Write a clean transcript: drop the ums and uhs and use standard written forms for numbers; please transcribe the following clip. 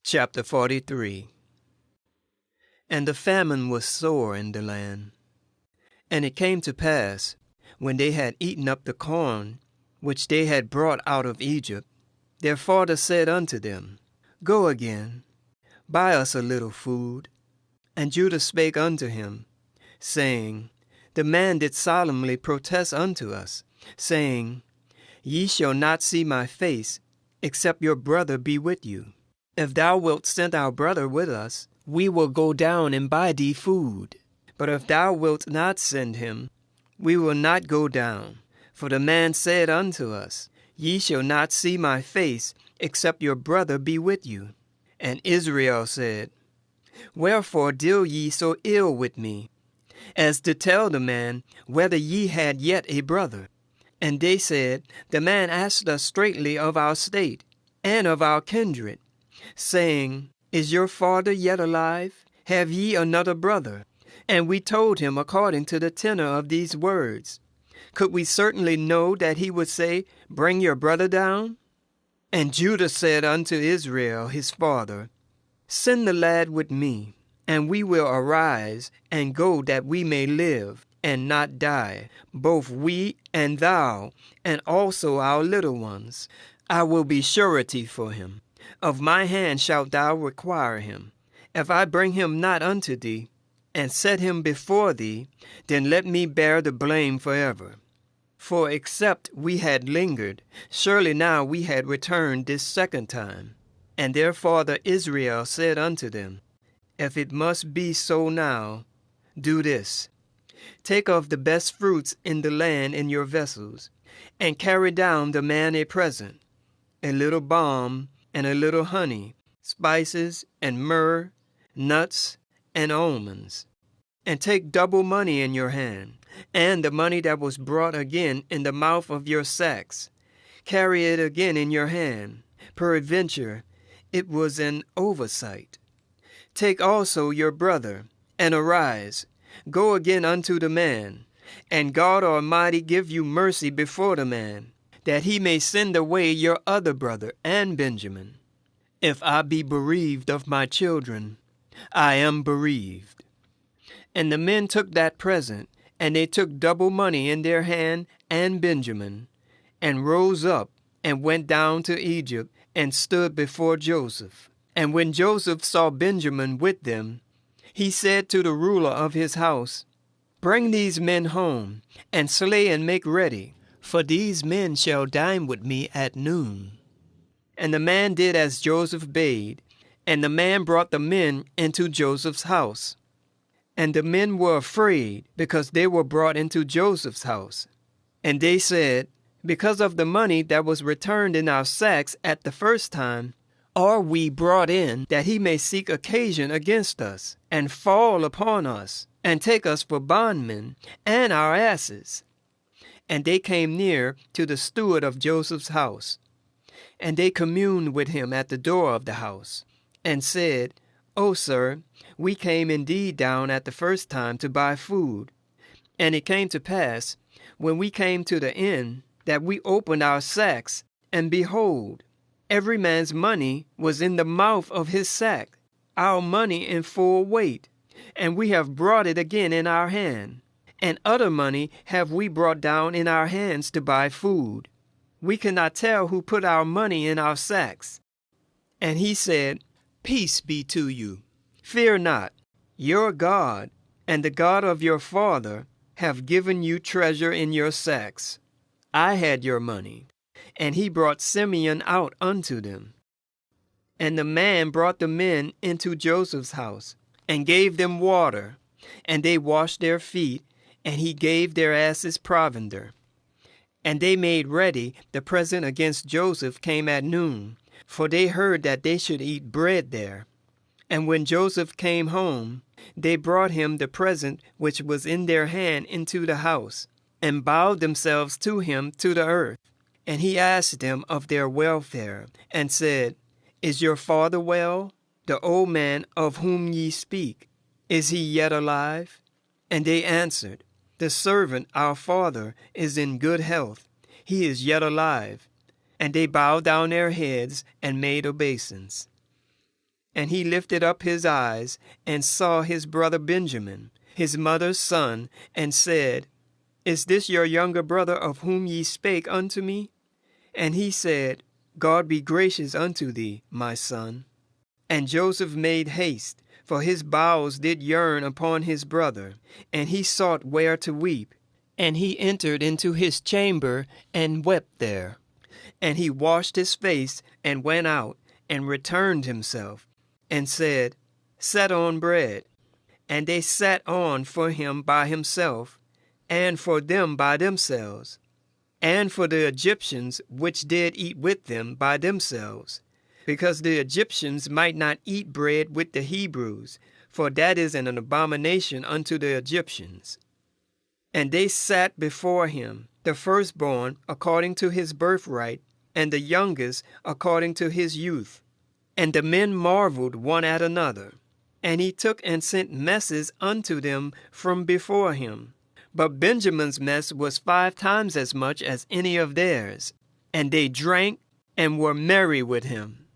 Chapter 43. And the famine was sore in the land. And it came to pass, when they had eaten up the corn which they had brought out of Egypt, their father said unto them, Go again, buy us a little food. And Judah spake unto him, saying, The man did solemnly protest unto us, saying, Ye shall not see my face, except your brother be with you. If thou wilt send our brother with us, we will go down and buy thee food. But if thou wilt not send him, we will not go down. For the man said unto us, Ye shall not see my face, except your brother be with you. And Israel said, Wherefore deal ye so ill with me, as to tell the man whether ye had yet a brother? And they said, The man asked us straitly of our state, and of our kindred, saying, Is your father yet alive? Have ye another brother? And we told him according to the tenor of these words. Could we certainly know that he would say, Bring your brother down? And Judah said unto Israel his father, Send the lad with me, and we will arise and go that we may live and not die, both we and thou, and also our little ones. I will be surety for him. Of my hand shalt thou require him. If I bring him not unto thee, and set him before thee, then let me bear the blame forever. For except we had lingered, surely now we had returned this second time. And their father Israel said unto them, If it must be so now, do this. Take of the best fruits in the land in your vessels, and carry down the man a present, a little balm, and a little honey, spices, and myrrh, nuts, and almonds. And take double money in your hand, and the money that was brought again in the mouth of your sacks. Carry it again in your hand. Peradventure, it was an oversight. Take also your brother, and arise, go again unto the man, and God Almighty give you mercy before the man, that he may send away your other brother and Benjamin. If I be bereaved of my children, I am bereaved. And the men took that present, and they took double money in their hand and Benjamin, and rose up, and went down to Egypt, and stood before Joseph. And when Joseph saw Benjamin with them, he said to the ruler of his house, Bring these men home, and slay and make ready, for these men shall dine with me at noon. And the man did as Joseph bade, and the man brought the men into Joseph's house. And the men were afraid, because they were brought into Joseph's house. And they said, Because of the money that was returned in our sacks at the first time, are we brought in, that he may seek occasion against us, and fall upon us, and take us for bondmen, and our asses. And they came near to the steward of Joseph's house. And they communed with him at the door of the house, and said, O sir, we came indeed down at the first time to buy food. And it came to pass, when we came to the inn, that we opened our sacks, and behold, every man's money was in the mouth of his sack, our money in full weight, and we have brought it again in our hand. And other money have we brought down in our hands to buy food. We cannot tell who put our money in our sacks. And he said, Peace be to you. Fear not. Your God and the God of your father have given you treasure in your sacks. I had your money. And he brought Simeon out unto them. And the man brought the men into Joseph's house, and gave them water, and they washed their feet, and he gave their asses provender. And they made ready the present against Joseph came at noon, for they heard that they should eat bread there. And when Joseph came home, they brought him the present which was in their hand into the house, and bowed themselves to him to the earth. And he asked them of their welfare, and said, Is your father well, the old man of whom ye speak? Is he yet alive? And they answered, The servant, our father, is in good health. He is yet alive. And they bowed down their heads and made obeisance. And he lifted up his eyes, and saw his brother Benjamin, his mother's son, and said, Is this your younger brother of whom ye spake unto me? And he said, God be gracious unto thee, my son. And Joseph made haste, for his bowels did yearn upon his brother, and he sought where to weep. And he entered into his chamber, and wept there. And he washed his face, and went out, and returned himself, and said, Set on bread. And they sat on for him by himself, and for them by themselves, and for the Egyptians which did eat with them by themselves, because the Egyptians might not eat bread with the Hebrews, for that is an abomination unto the Egyptians. And they sat before him, the firstborn according to his birthright, and the youngest according to his youth. And the men marveled one at another. And he took and sent messes unto them from before him. But Benjamin's mess was 5 times as much as any of theirs. And they drank and were merry with him.